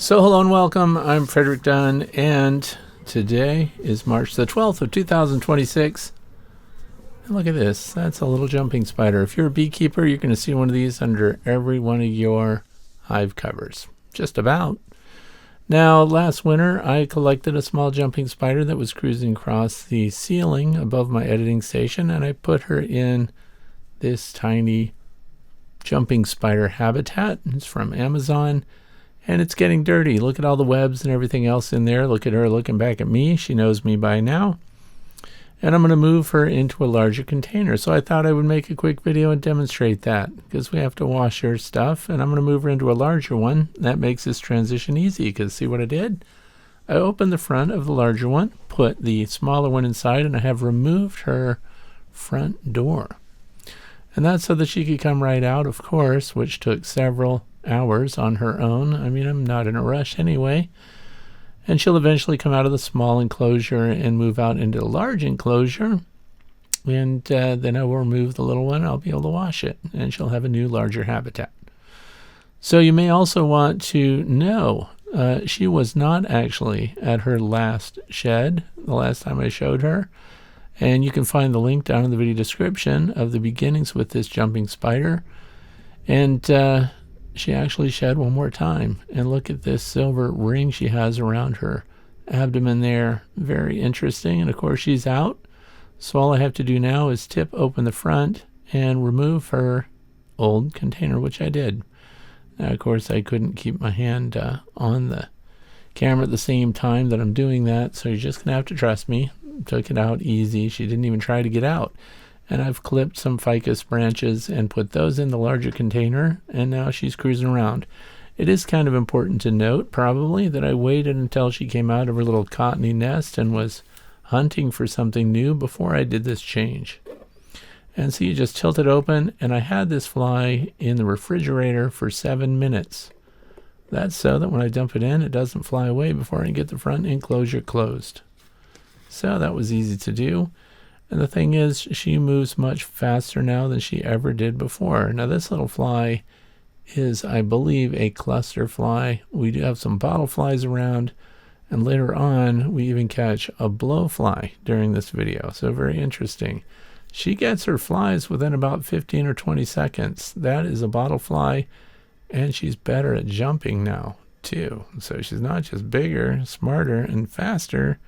So hello and welcome. I'm Frederick Dunn, and today is March the 12th of 2026. And look at this. That's a little jumping spider. If you're a beekeeper, you're going to see one of these under every one of your hive covers. Just about. Now, last winter, I collected a small jumping spider that was cruising across the ceiling above my editing station, and I put her in this tiny jumping spider habitat. It's from Amazon. And it's getting dirty. Look at all the webs and everything else in there. Look at her looking back at me. She knows me by now. And I'm going to move her into a larger container. So I thought I would make a quick video and demonstrate that, because we have to wash her stuff. And I'm going to move her into a larger one. That makes this transition easy, because see what I did? I opened the front of the larger one, put the smaller one inside, and I have removed her front door. And that's so that she could come right out, of course, which took several hours on her own. I mean, I'm not in a rush anyway. And she'll eventually come out of the small enclosure and move out into the large enclosure. And then I will remove the little one. I'll be able to wash it, and she'll have a new, larger habitat. So you may also want to know, she was not actually at her last shed the last time I showed her. And you can find the link down in the video description of the beginnings with this jumping spider. And she actually shed one more time. And look at this silver ring she has around her abdomen there. Very interesting. And of course she's out. So all I have to do now is tip open the front and remove her old container, which I did. Now, of course, I couldn't keep my hand on the camera at the same time that I'm doing that. So you're just going to have to trust me. Took it out easy. She didn't even try to get out. And I've clipped some ficus branches and put those in the larger container, and now she's cruising around. It is kind of important to note, probably, that I waited until she came out of her little cottony nest and was hunting for something new before I did this change. And so you just tilt it open, and I had this fly in the refrigerator for 7 minutes. That's so that when I dump it in, it doesn't fly away before I get the front enclosure closed. So that was easy to do. And the thing is, she moves much faster now than she ever did before. Now this little fly is, I believe, a cluster fly. We do have some bottle flies around, and later on we even catch a blowfly during this video. So very interesting. She gets her flies within about 15 or 20 seconds. That is a bottle fly, and she's better at jumping now too. So she's not just bigger, smarter, and faster.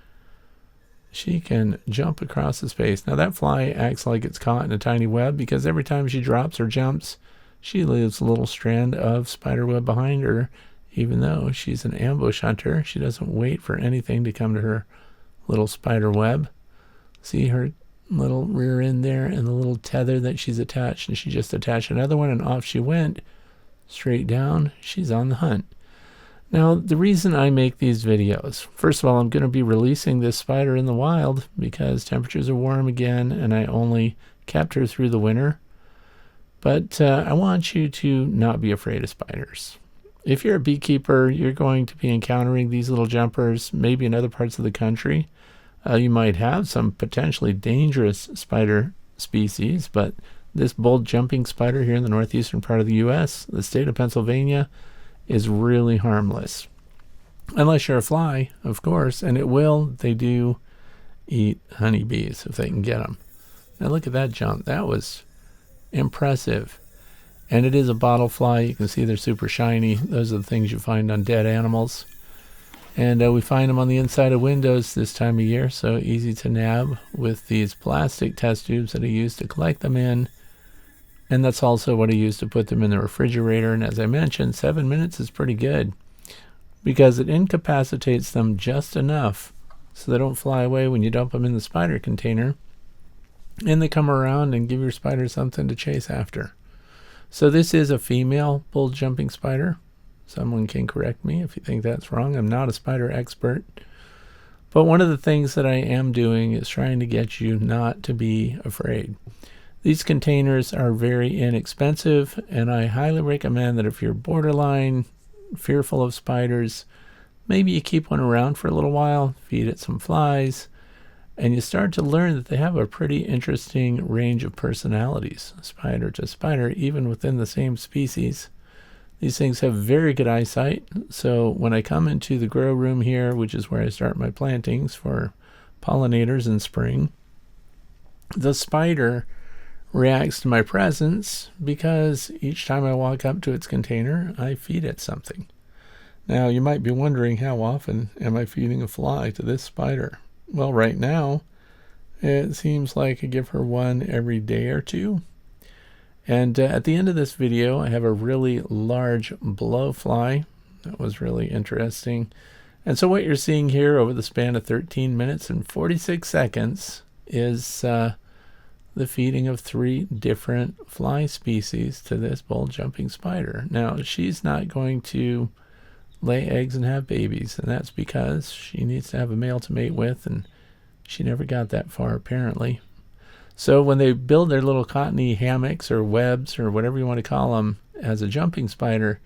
She can jump across the space. Now that fly acts like it's caught in a tiny web, because every time she drops or jumps, she leaves a little strand of spider web behind her. Even though she's an ambush hunter, she doesn't wait for anything to come to her little spider web. See her little rear end there and the little tether that she's attached, and she just attached another one, and off she went, straight down. She's on the hunt. Now, the reason I make these videos, first of all, I'm going to be releasing this spider in the wild because temperatures are warm again, and I only kept her through the winter. But I want you to not be afraid of spiders. If you're a beekeeper, you're going to be encountering these little jumpers, maybe in other parts of the country. You might have some potentially dangerous spider species, but this bold jumping spider here in the northeastern part of the U.S., the state of Pennsylvania, is really harmless. Unless you're a fly, of course, and they do eat honeybees if they can get them. Now look at that jump. That was impressive. And it is a bottle fly. You can see they're super shiny. Those are the things you find on dead animals. And we find them on the inside of windows this time of year, so easy to nab with these plastic test tubes that I use to collect them in. And that's also what I use to put them in the refrigerator. And as I mentioned, 7 minutes is pretty good because it incapacitates them just enough so they don't fly away when you dump them in the spider container. And they come around and give your spider something to chase after. So this is a female bull jumping spider. Someone can correct me if you think that's wrong. I'm not a spider expert. But one of the things that I am doing is trying to get you not to be afraid. These containers are very inexpensive, and I highly recommend that if you're borderline fearful of spiders, maybe you keep one around for a little while, feed it some flies, and you start to learn that they have a pretty interesting range of personalities, spider to spider, even within the same species. These things have very good eyesight. So when I come into the grow room here, which is where I start my plantings for pollinators in spring, the spider reacts to my presence because each time I walk up to its container, I feed it something. Now, you might be wondering, how often am I feeding a fly to this spider? Well, right now, it seems like I give her one every day or two. And at the end of this video, I have a really large blowfly. That was really interesting. And so what you're seeing here over the span of 13 minutes and 46 seconds is the feeding of 3 different fly species to this bull jumping spider. Now, she's not going to lay eggs and have babies, and that's because she needs to have a male to mate with, and she never got that far apparently. So when they build their little cottony hammocks or webs or whatever you want to call them as a jumping spider,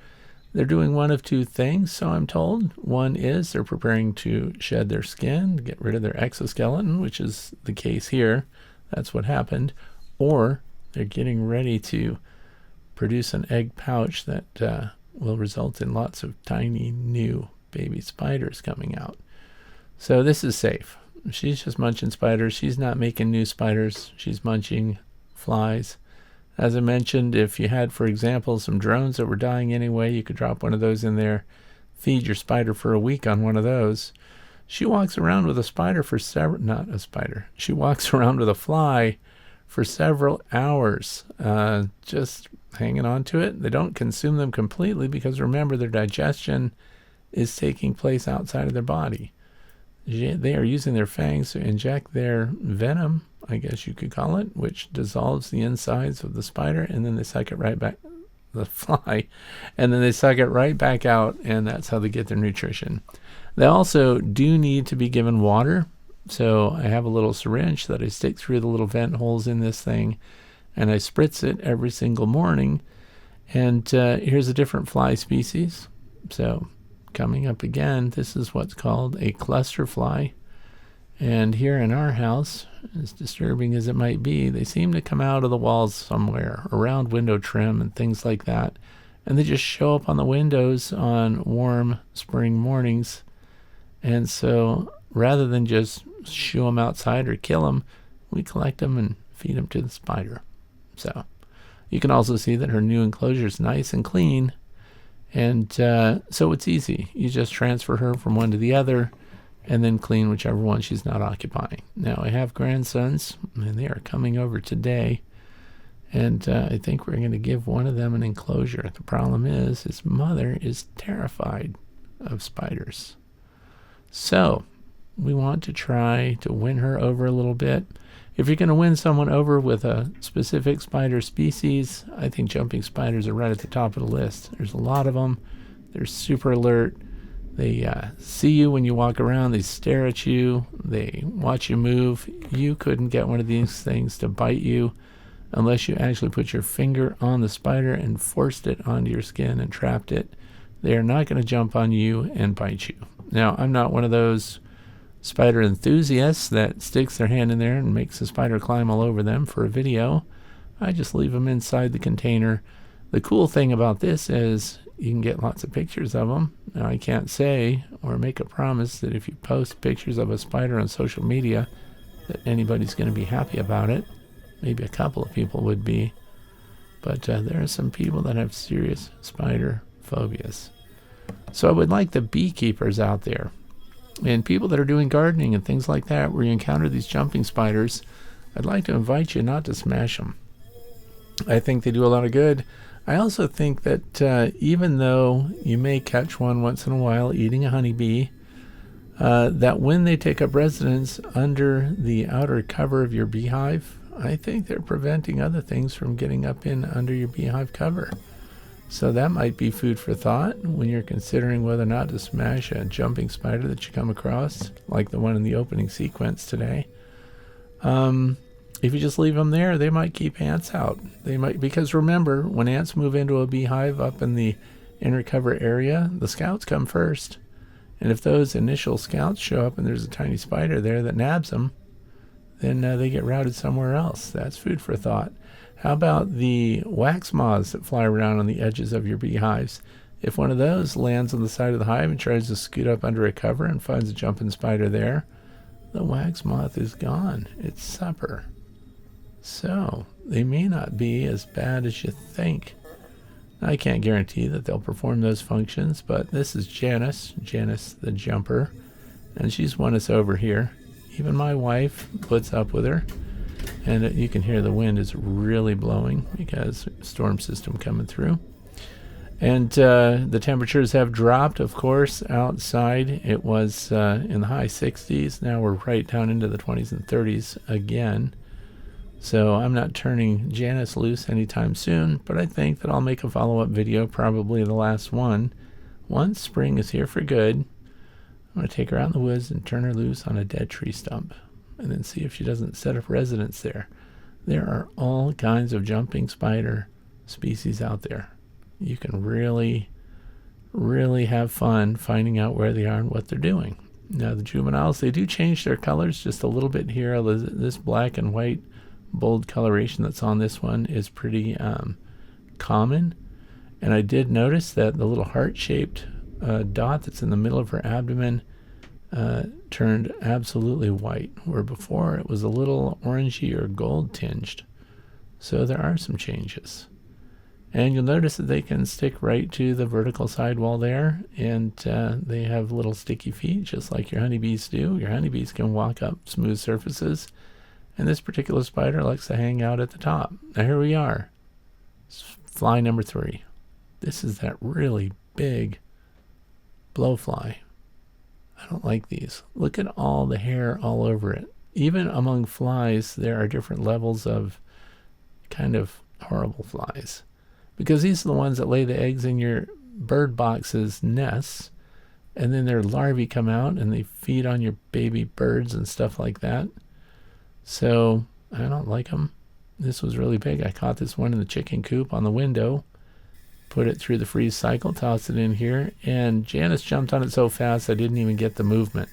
they're doing one of 2 things, so I'm told. One is they're preparing to shed their skin, get rid of their exoskeleton, which is the case here. That's what happened. Or they're getting ready to produce an egg pouch that will result in lots of tiny new baby spiders coming out. So this is safe. She's just munching spiders. She's not making new spiders. She's munching flies. As I mentioned, if you had, for example, some drones that were dying anyway, you could drop one of those in there, feed your spider for a week on one of those. She walks around with a spider for several, not a spider, she walks around with a fly for several hours, just hanging on to it. They don't consume them completely because remember, their digestion is taking place outside of their body. They are using their fangs to inject their venom, I guess you could call it, which dissolves the insides of the spider, and then they suck it right back, the fly, and then they suck it right back out, and that's how they get their nutrition. They also do need to be given water, so I have a little syringe that I stick through the little vent holes in this thing, and I spritz it every single morning. And here's a different fly species. So coming up again, this is what's called a cluster fly. And here in our house, as disturbing as it might be, they seem to come out of the walls somewhere, around window trim and things like that. And they just show up on the windows on warm spring mornings. And so rather than just shoo them outside or kill them, we collect them and feed them to the spider. So you can also see that her new enclosure is nice and clean. And so it's easy. You just transfer her from one to the other and then clean whichever one she's not occupying. Now, I have grandsons, and they are coming over today. And I think we're going to give one of them an enclosure. The problem is his mother is terrified of spiders. So we want to try to win her over a little bit. If you're going to win someone over with a specific spider species, I think jumping spiders are right at the top of the list. There's a lot of them. They're super alert. They see you when you walk around. They stare at you. They watch you move. You couldn't get one of these things to bite you unless you actually put your finger on the spider and forced it onto your skin and trapped it. They are not going to jump on you and bite you. Now, I'm not one of those spider enthusiasts that sticks their hand in there and makes the spider climb all over them for a video. I just leave them inside the container. The cool thing about this is you can get lots of pictures of them. Now, I can't say or make a promise that if you post pictures of a spider on social media that anybody's going to be happy about it. Maybe a couple of people would be. But there are some people that have serious spider phobias. So I would like the beekeepers out there and people that are doing gardening and things like that where you encounter these jumping spiders, I'd like to invite you not to smash them. I think they do a lot of good. I also think that even though you may catch one once in a while eating a honeybee, that when they take up residence under the outer cover of your beehive, I think they're preventing other things from getting up in under your beehive cover. So that might be food for thought when you're considering whether or not to smash a jumping spider that you come across, like the one in the opening sequence today. If you just leave them there, they might keep ants out. They might, because remember, when ants move into a beehive up in the inner cover area, the scouts come first. And if those initial scouts show up and there's a tiny spider there that nabs them, then they get routed somewhere else. That's food for thought. How about the wax moths that fly around on the edges of your beehives? If one of those lands on the side of the hive and tries to scoot up under a cover and finds a jumping spider there, the wax moth is gone. It's supper. So they may not be as bad as you think. I can't guarantee that they'll perform those functions, but this is Janice the jumper, and she's won us over here. Even my wife puts up with her, and you can hear the wind is really blowing because storm system coming through. And the temperatures have dropped, of course. Outside it was in the high 60s. Now we're right down into the 20s and 30s again. So I'm not turning Janice loose anytime soon, but I think that I'll make a follow-up video, probably the last one. Once spring is here for good, I'm going to take her out in the woods and turn her loose on a dead tree stump, and then see if she doesn't set up residence there. There are all kinds of jumping spider species out there. You can really, really have fun finding out where they are and what they're doing. Now the juveniles, they do change their colors just a little bit here. This black and white bold coloration that's on this one is pretty common. And I did notice that the little heart-shaped dot that's in the middle of her abdomen turned absolutely white, where before it was a little orangey or gold tinged. So there are some changes. And you'll notice that they can stick right to the vertical sidewall there, and they have little sticky feet, just like your honeybees do. Your honeybees can walk up smooth surfaces, and this particular spider likes to hang out at the top. Now here we are, fly number 3. This is that really big blowfly. I don't like these. Look at all the hair all over it. Even among flies, there are different levels of kind of horrible flies, because these are the ones that lay the eggs in your bird box's nests, and then their larvae come out and they feed on your baby birds and stuff like that. So I don't like them. This was really big. I caught this one in the chicken coop on the window, put it through the freeze cycle, tossed it in here, and Janice jumped on it so fast I didn't even get the movement.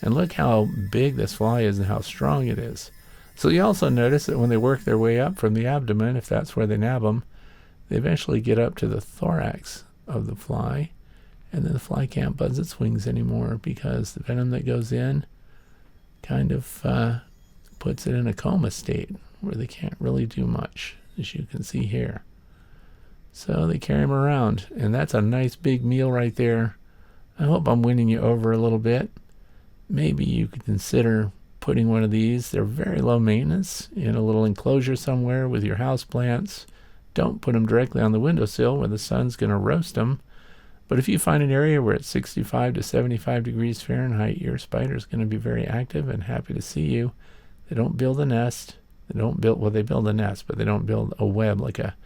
And look how big this fly is and how strong it is. So you also notice that when they work their way up from the abdomen, if that's where they nab them, they eventually get up to the thorax of the fly, and then the fly can't buzz its wings anymore because the venom that goes in kind of puts it in a coma state where they can't really do much, as you can see here. So they carry them around, and that's a nice big meal right there. I hope I'm winning you over a little bit. Maybe you could consider putting one of these. They're very low maintenance in a little enclosure somewhere with your house plants. Don't put them directly on the windowsill where the sun's going to roast them. But if you find an area where it's 65 to 75 degrees Fahrenheit, your spider's going to be very active and happy to see you. They don't build a nest. They build a nest, but they don't build a web like a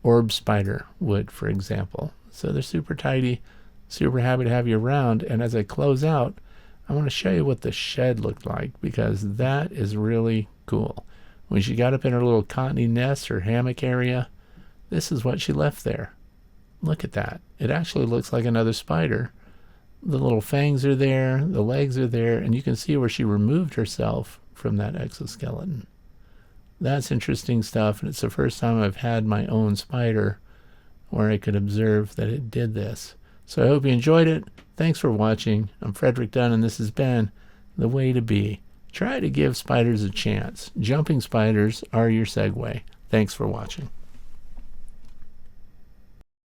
orb spider would, for example. So they're super tidy, super happy to have you around. And as I close out, I want to show you what the shed looked like, because that is really cool. When she got up in her little cottony nest or hammock area, this is what she left there. Look at that. It actually looks like another spider. The little fangs are there, the legs are there, and you can see where she removed herself from that exoskeleton. That's interesting stuff, and it's the first time I've had my own spider where I could observe that it did this. So I hope you enjoyed it. Thanks for watching. I'm Frederick Dunn, and this has been The Way to Be. Try to give spiders a chance. Jumping spiders are your segue. Thanks for watching.